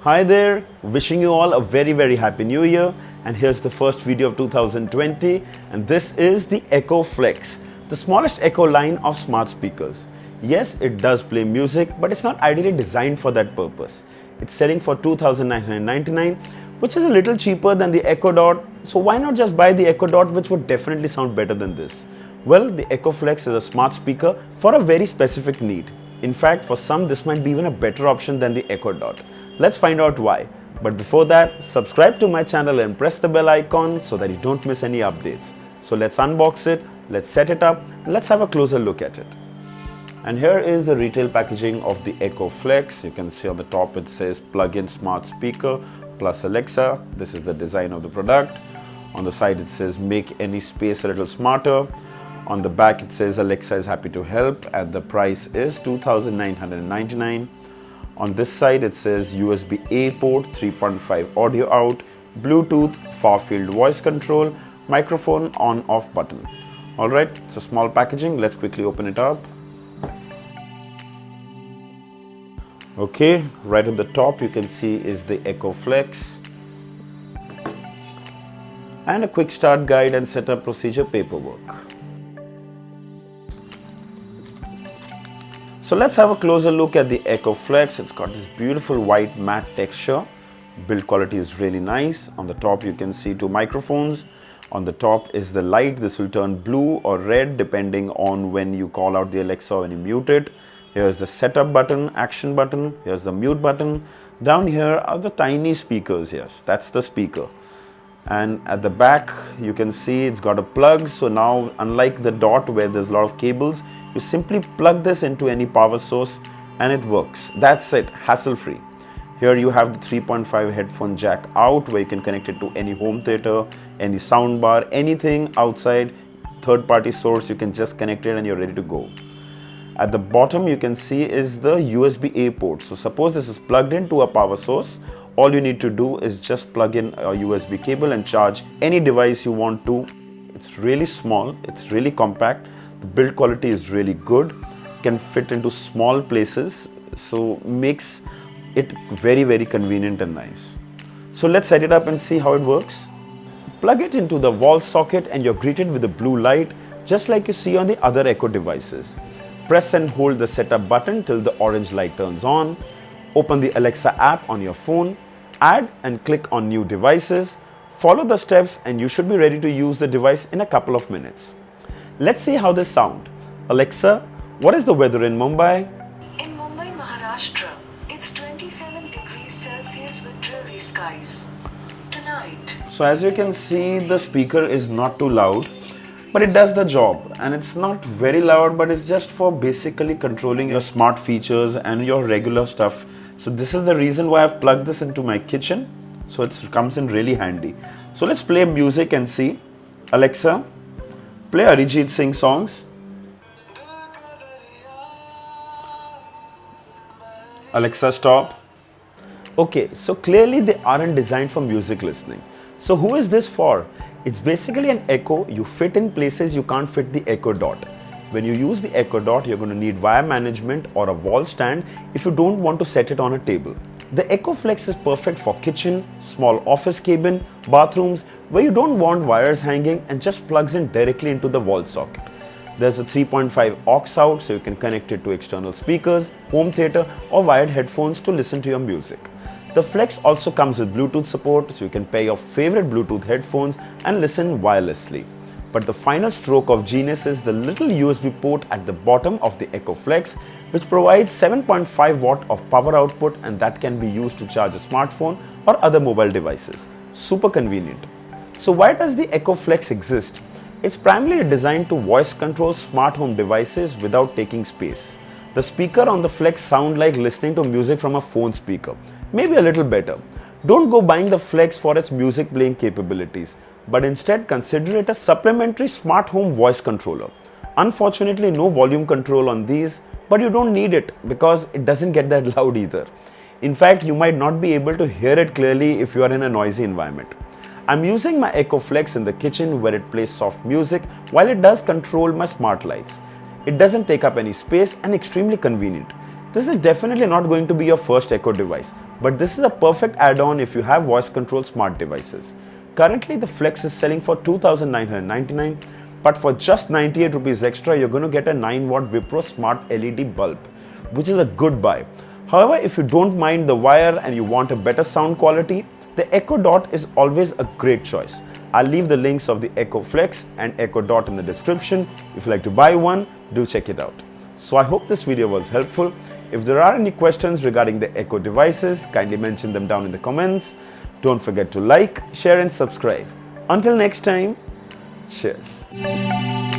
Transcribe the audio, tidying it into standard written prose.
Hi there, wishing you all a very happy new year, and here's the first video of 2020, and this is the echoflex, the smallest echo line of smart speakers. Yes, it does play music, but it's not ideally designed for that purpose. It's selling for 2,999, which is a little cheaper than the Echo Dot, so why not just buy the Echo Dot, which would definitely sound better than this? Well, the echoflex is a smart speaker for a very specific need. In fact, for some this might be even a better option than the Echo Dot. Let's find out why. But before that, subscribe to my channel and press the bell icon so that you don't miss any updates. So let's unbox it, let's set it up, and let's have a closer look at it. And here is the retail packaging of the echoflex. You can see on the top it says plug-in smart speaker plus Alexa. This is the design of the product. On the side it says make any space a little smarter. On the back it says Alexa is happy to help, and the price is 2,999. On this side it says USB-A port, 3.5 audio out, Bluetooth, far field voice control, microphone on off button. Alright, it's a small packaging. Let's quickly open it up. Okay, right at the top you can see is the echoflex and a quick start guide and setup procedure paperwork. So let's have a closer look at the echoflex. It's got this beautiful white matte texture. Build quality is really nice. On the top you can see two microphones. On the top is the light. This will turn blue or red depending on when you call out the Alexa or when you mute it. Here's the setup button, action button. Here's the mute button. Down here are the tiny speakers. Yes, that's the speaker. And at the back you can see it's got a plug. So now, unlike the Dot where there's a lot of cables, you simply plug this into any power source and it works. That's it, hassle free. Here you have the 3.5 headphone jack out where you can connect it to any home theater, any sound bar, anything outside, third party source, you can just connect it and you're ready to go. At the bottom you can see is the USB-A port. So suppose this is plugged into a power source, all you need to do is just plug in a USB cable and charge any device you want to. It's really small, it's really compact. The build quality is really good, can fit into small places, so makes it very convenient and nice. So let's set it up and see how it works. Plug it into the wall socket and you're greeted with a blue light just like you see on the other Echo devices. Press and hold the setup button till the orange light turns on. Open the Alexa app on your phone, add and click on new devices. Follow the steps and you should be ready to use the device in a couple of minutes. Let's see how this sounds. Alexa, what is the weather in Mumbai? In Mumbai, Maharashtra, it's 27 degrees Celsius with dreary skies. Tonight. So as you can see, the speaker is not too loud, but it does the job. And it's not very loud, but it's just for basically controlling your smart features and your regular stuff. So this is the reason why I've plugged this into my kitchen. So it comes in really handy. So let's play music and see. Alexa, play Arijit Singh songs. Alexa, stop. Okay, so clearly they aren't designed for music listening. So who is this for? It's basically an Echo you fit in places you can't fit the Echo Dot. When you use the Echo Dot, you're going to need wire management or a wall stand if you don't want to set it on a table. The echoflex is perfect for kitchen, small office cabin, bathrooms where you don't want wires hanging and just plugs in directly into the wall socket. There's a 3.5 aux out so you can connect it to external speakers, home theater or wired headphones to listen to your music. The Flex also comes with Bluetooth support so you can pair your favorite Bluetooth headphones and listen wirelessly. But the final stroke of genius is the little USB port at the bottom of the echoflex, which provides 7.5 watt of power output, and that can be used to charge a smartphone or other mobile devices. Super convenient. So why does the echoflex exist? It's primarily designed to voice control smart home devices without taking space. The speaker on the Flex sound like listening to music from a phone speaker, maybe a little better. Don't go buying the Flex for its music playing capabilities, but instead consider it a supplementary smart home voice controller. Unfortunately, no volume control on these, but you don't need it because it doesn't get that loud either. In fact, you might not be able to hear it clearly if you are in a noisy environment. I'm using my echoflex in the kitchen where it plays soft music while it does control my smart lights. It doesn't take up any space and extremely convenient. This is definitely not going to be your first Echo device, but this is a perfect add-on if you have voice control smart devices. Currently, the Flex is selling for 2,999, but for just 98 rupees extra, you're going to get a 9-watt Wipro Smart LED bulb, which is a good buy. However, if you don't mind the wire and you want a better sound quality, the Echo Dot is always a great choice. I'll leave the links of the echoflex and Echo Dot in the description. If you like to buy one, do check it out. So I hope this video was helpful. If there are any questions regarding the Echo devices, kindly mention them down in the comments. Don't forget to like, share and subscribe. Until next time, cheers.